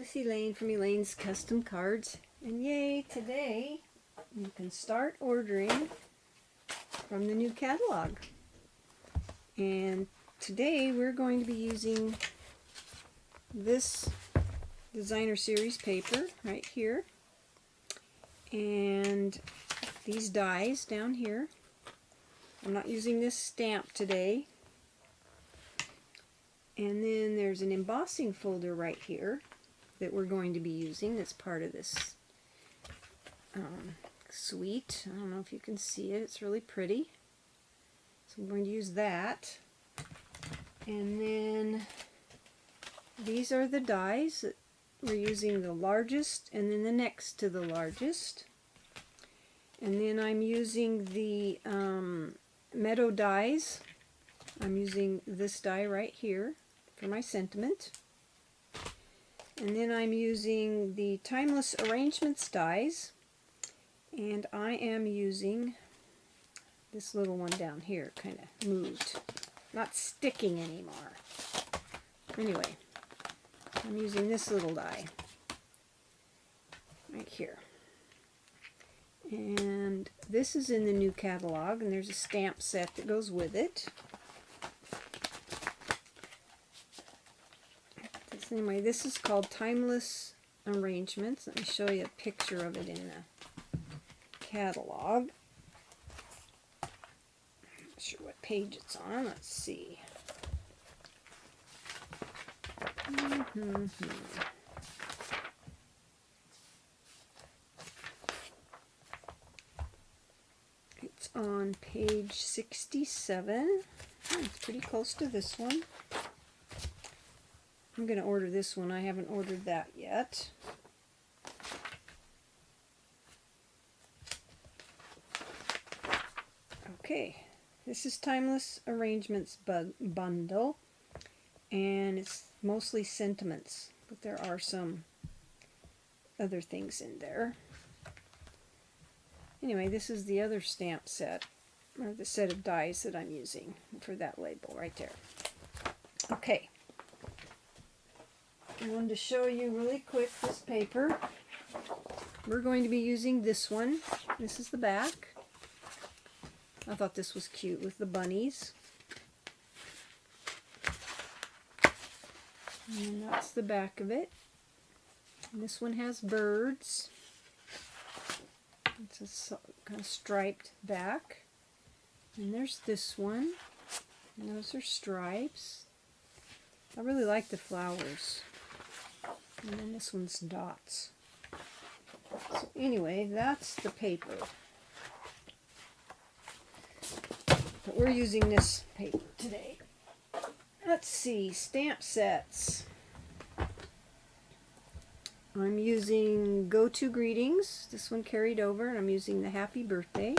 this is Elaine from Elaine's Custom Cards, and yay, today you can start ordering from the new catalog. And today we're going to be using this designer series paper right here and these dies down here. I'm not using this stamp today. And then there's an embossing folder right here that we're going to be using. That's part of this suite. I don't know if you can see it. It's really pretty. So I'm going to use that. And then these are the dies that we're using, the largest and then the next to the largest. And then I'm using the meadow dies. I'm using this die right here for my sentiment. And then I'm using the Timeless Arrangements dies, and I am using this little one down here, kind of moved, not sticking anymore. Anyway, I'm using this little die right here. And this is in the new catalog, and there's a stamp set that goes with it. Anyway, this is called Timeless Arrangements. Let me show you a picture of it in the catalog. I'm not sure what page it's on. Let's see. It's on page 67. Oh, it's pretty close to this one. I'm going to order this one. I haven't ordered that yet. Okay, this is Timeless Arrangements bundle, and it's mostly sentiments, but there are some other things in there. Anyway, this is the other stamp set, or the set of dies that I'm using for that label right there. Okay. I wanted to show you really quick this paper. We're going to be using this one. This is the back. I thought this was cute with the bunnies. And that's the back of it. And this one has birds. It's a kind of striped back. And there's this one. And those are stripes. I really like the flowers. And then this one's dots. So anyway, that's the paper. But we're using this paper today. Let's see, stamp sets. I'm using Go-To Greetings. This one carried over, and I'm using the Happy Birthday.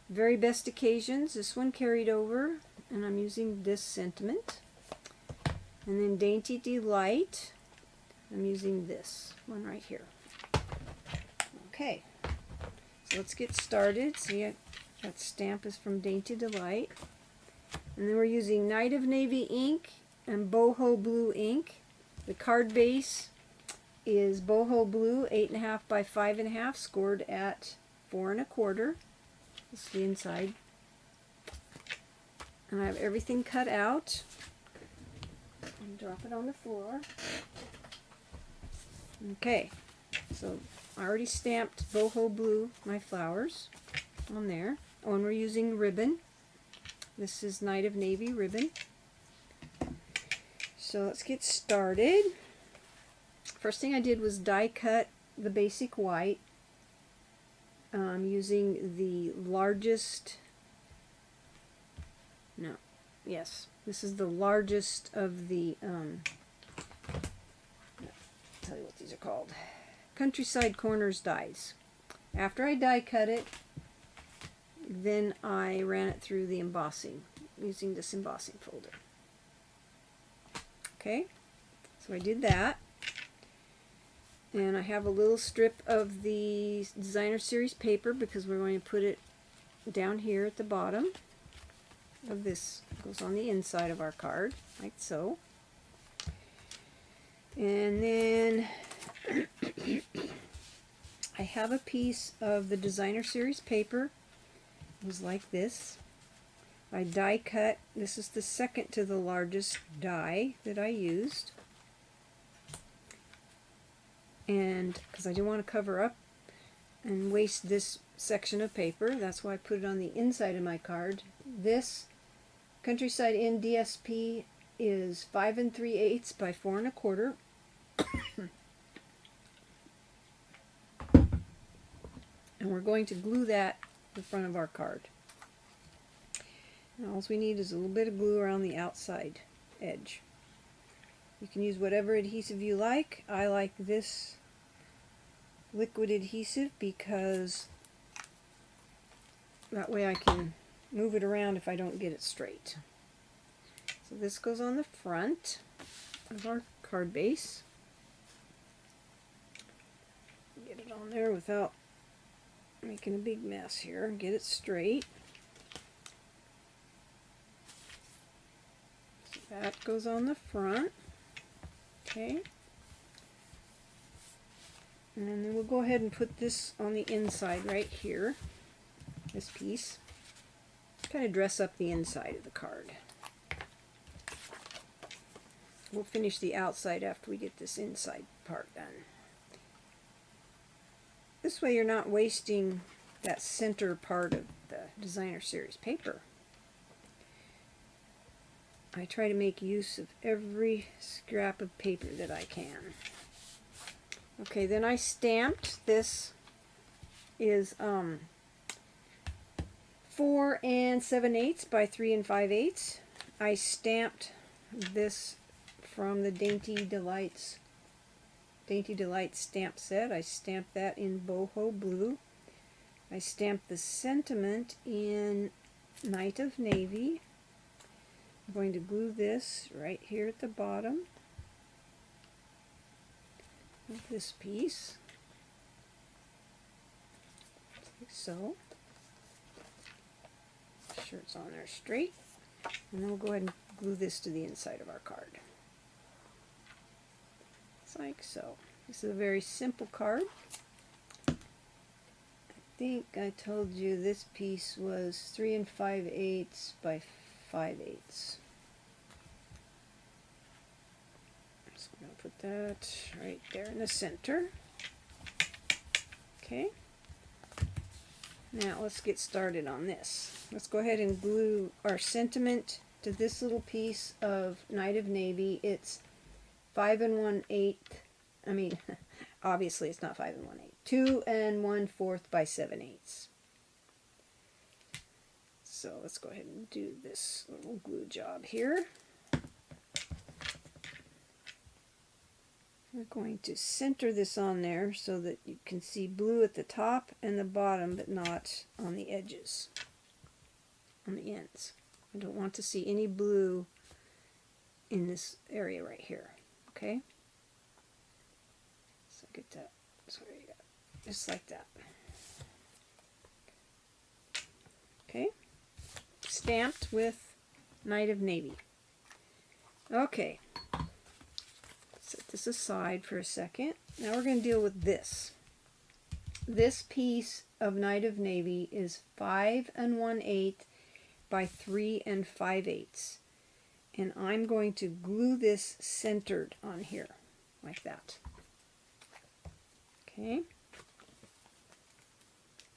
Very Best Occasions. This one carried over, and I'm using this sentiment. And then Dainty Delight. I'm using this one right here. Okay, so let's get started. See, that stamp is from Dainty Delight. And then we're using Night of Navy ink and Boho Blue ink. The card base is Boho Blue 8.5 by 5.5, scored at 4 1/4. This is the inside. And I have everything cut out. And drop it on the floor. Okay, so I already stamped Boho Blue, my flowers, on there. Oh, and we're using ribbon. This is Night of Navy ribbon. So let's get started. First thing I did was die cut the basic white. I'm using the largest, this is the largest of the, tell you what these are called, Countryside Corners dies. After I die cut it, then I ran it through the embossing using this embossing folder. Okay, so I did that, and I have a little strip of the designer series paper because we're going to put it down here at the bottom of this. It goes on the inside of our card like so. And then have a piece of the Designer Series paper. It was like this. I die cut. This is the second to the largest die that I used. And because I didn't want to cover up and waste this section of paper, that's why I put it on the inside of my card. This Countryside Inn DSP is 5 3/8 by 4 1/4. And we're going to glue that to the front of our card. And all we need is a little bit of glue around the outside edge. You can use whatever adhesive you like. I like this liquid adhesive because that way I can move it around if I don't get it straight. So this goes on the front of our card base. Get it on there without making a big mess here. Get it straight. So that goes on the front. Okay. And then we'll go ahead and put this on the inside right here. This piece. Kind of dress up the inside of the card. We'll finish the outside after we get this inside part done. This way you're not wasting that center part of the Designer Series paper. I try to make use of every scrap of paper that I can. Okay, then I stamped. This is 4 7/8 by 3 5/8. I stamped this from the Dainty Delights stamp set. I stamped that in boho blue. I stamped the sentiment in Night of Navy. I'm going to glue this right here at the bottom of this piece, like so. Make sure it's on there straight, and then we'll go ahead and glue this to the inside of our card. It's like so. This is a very simple card. I think I told you this piece was 3 5/8 by 5/8. Just going to put that right there in the center. Okay. Now let's get started on this. Let's go ahead and glue our sentiment to this little piece of Night of Navy. It's 5 1/8. I mean, obviously it's not 5 1/8. 2 1/4 by 7/8. So let's go ahead and do this little glue job here. We're going to center this on there so that you can see blue at the top and the bottom, but not on the edges, on the ends. I don't want to see any blue in this area right here. Okay? So get that. So there you go. Just like that. Okay? Stamped with Night of Navy. Okay. Set this aside for a second. Now we're going to deal with this. This piece of Night of Navy is 5 1/8 by 3 5/8. And I'm going to glue this centered on here, like that. Okay.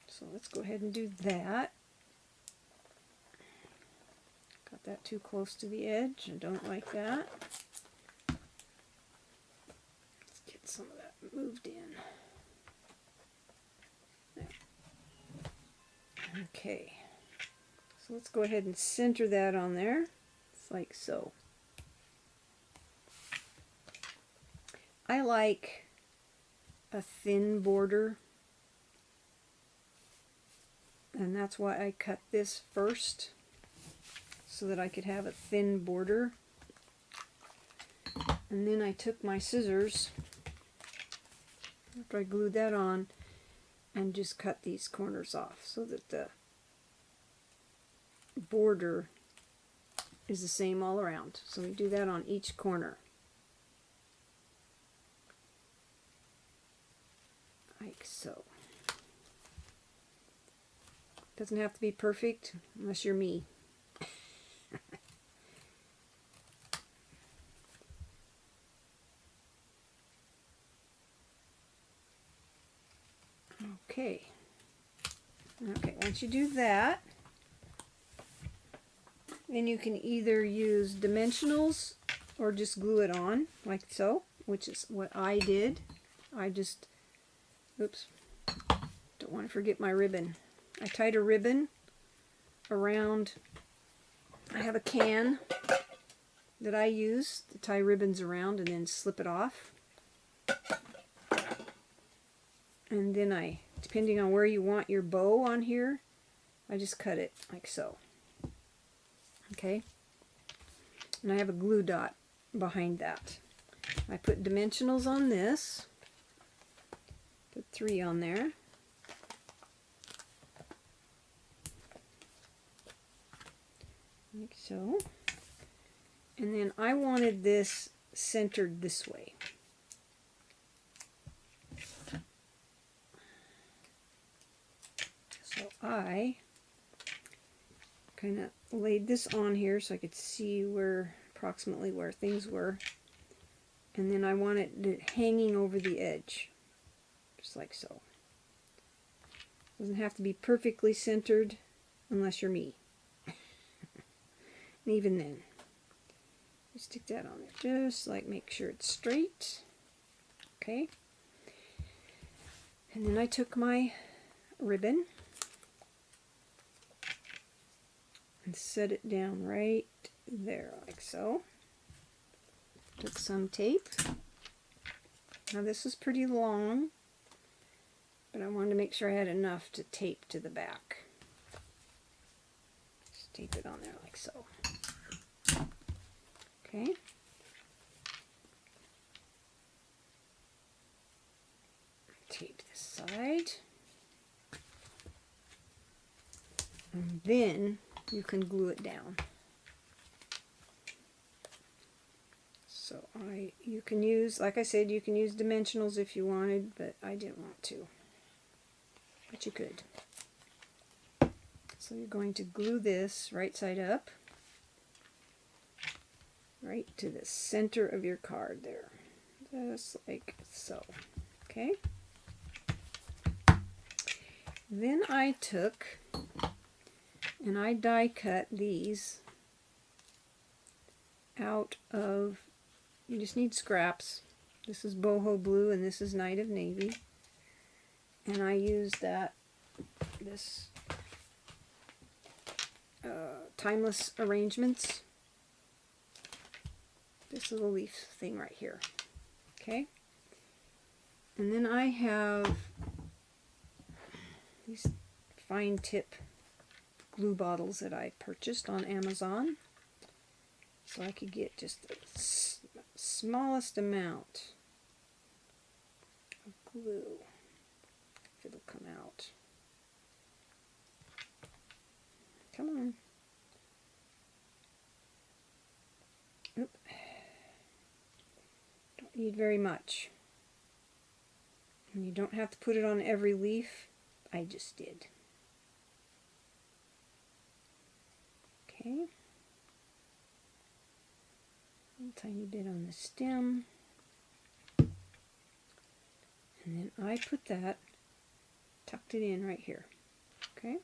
So let's go ahead and do that. Got that too close to the edge. I don't like that. Let's get some of that moved in. There. Okay. So let's go ahead and center that on there. It's like so. I like a thin border, and that's why I cut this first, so that I could have a thin border. And then I took my scissors, after I glued that on, and just cut these corners off so that the border is the same all around. So we do that on each corner. Like so. Doesn't have to be perfect unless you're me. Okay. Okay, once you do that, then you can either use dimensionals or just glue it on like so, which is what I did. I just, oops, don't want to forget my ribbon. I tied a ribbon around, I have a can that I use to tie ribbons around and then slip it off. And then I, depending on where you want your bow on here, I just cut it like so. Okay? And I have a glue dot behind that. I put dimensionals on this. Put 3 on there. Like so. And then I wanted this centered this way. So I kind of laid this on here so I could see where, approximately where things were. And then I wanted it hanging over the edge, just like so. Doesn't have to be perfectly centered unless you're me. And even then, you stick that on there, just like make sure it's straight. Okay. And then I took my ribbon and set it down right there, like so. Took some tape. Now this is pretty long, but I wanted to make sure I had enough to tape to the back. Just tape it on there like so. Okay. Tape this side. And then you can glue it down. So you can use, like I said, you can use dimensionals if you wanted, but I didn't want to. But you could. So you're going to glue this right side up, right to the center of your card there. Just like so. Okay? Then I took and I die cut these out of, you just need scraps. This is boho blue and this is Night of Navy. And I used this Timeless Arrangements. This little leaf thing right here. Okay? And then I have these fine tip glue bottles that I purchased on Amazon. So I could get just the smallest amount of glue, if it'll come out. Come on. Oop. Don't need very much. And you don't have to put it on every leaf. I just did. Okay. A tiny bit on the stem. And then I put that, tucked it in right here. Okay.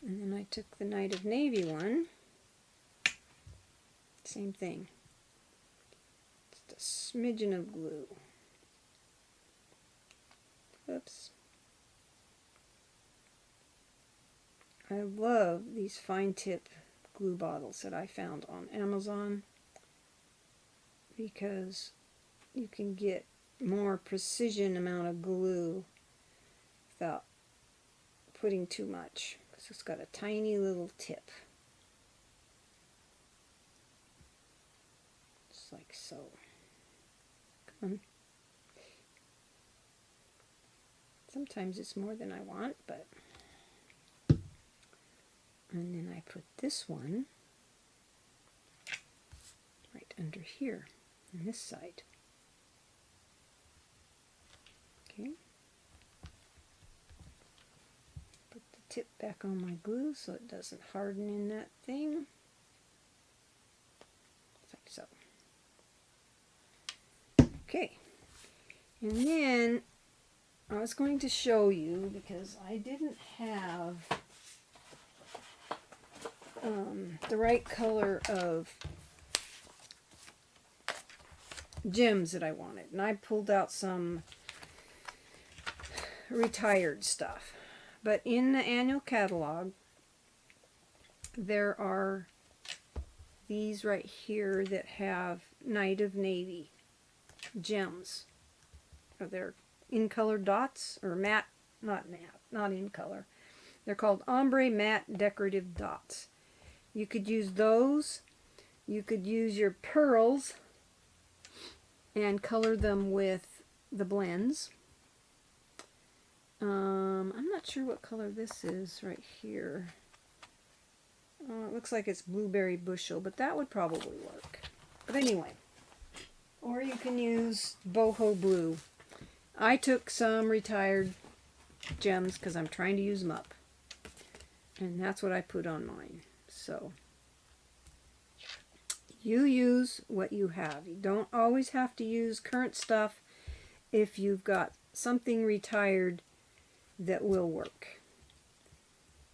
And then I took the Night of Navy one. Same thing. Just a smidgen of glue. Oops. I love these fine tip glue bottles that I found on Amazon because you can get more precision amount of glue without putting too much, because it's got a tiny little tip. Just like so. Come on. Sometimes it's more than I want, but... And then I put this one right under here on this side. Okay. tip back on my glue so it doesn't harden in that thing. Like so. Okay. And then I was going to show you, because I didn't have the right color of gems that I wanted. And I pulled out some retired stuff. But in the annual catalog, there are these right here that have Night of Navy gems. They're in color dots, or matte, not in color. They're called ombre matte decorative dots. You could use those. You could use your pearls and color them with the blends. I'm not sure what color this is right here. It looks like it's blueberry bushel, but that would probably work. But anyway, or you can use boho blue. I took some retired gems because I'm trying to use them up. And that's what I put on mine. So, you use what you have. You don't always have to use current stuff if you've got something retired that will work.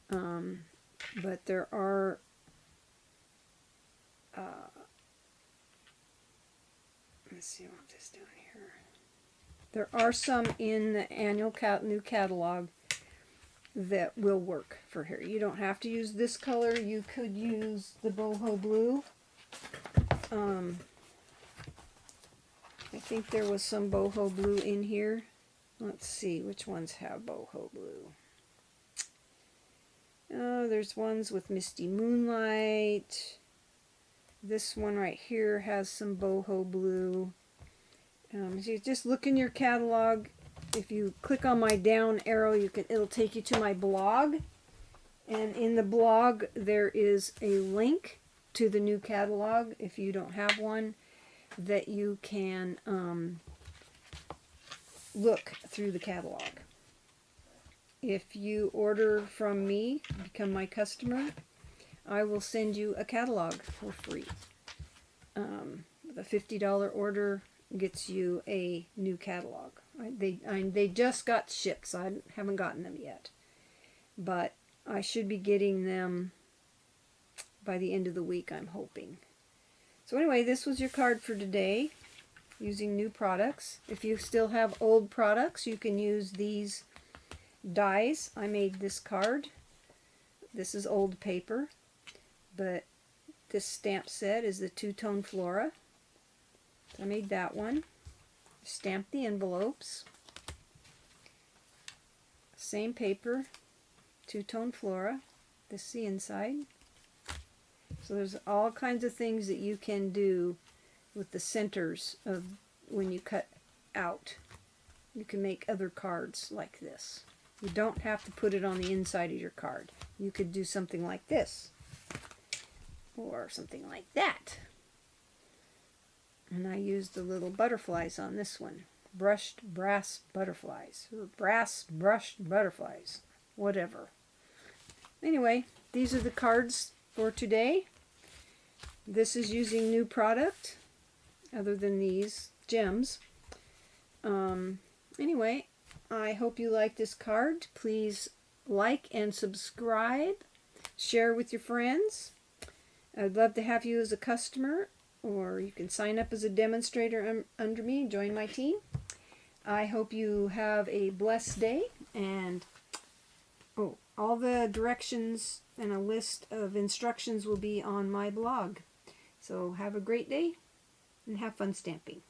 But there are let's see, I want this down here. There are some in the annual new catalog that will work for here. You don't have to use this color. You could use the boho blue. I think there was some boho blue in here. Let's see which ones have boho blue. Oh, there's ones with Misty Moonlight. This one right here has some boho blue. So you just look in your catalog. If you click on my down arrow, it'll take you to my blog. And in the blog, there is a link to the new catalog, if you don't have one, that you can look through the catalog. If you order from me, become my customer, I will send you a catalog for free. The $50 order gets you a new catalog. They just got shipped, so I haven't gotten them yet. But I should be getting them by the end of the week, I'm hoping. So anyway, this was your card for today, using new products. If you still have old products, you can use these dies. I made this card. This is old paper, but this stamp set is the two-tone flora. So I made that one. Stamped the envelopes. Same paper, two-tone flora. This is the inside. So there's all kinds of things that you can do with the centers of when you cut out. You can make other cards like this. You don't have to put it on the inside of your card. You could do something like this, or something like that. And I used the little butterflies on this one. Brushed brass butterflies, or brass brushed butterflies, whatever. Anyway, these are the cards for today. This is using new product, other than these gems. Anyway, I hope you like this card. Please like and subscribe. Share with your friends. I'd love to have you as a customer, or you can sign up as a demonstrator under me and join my team. I hope you have a blessed day, and all the directions and a list of instructions will be on my blog. So have a great day and have fun stamping.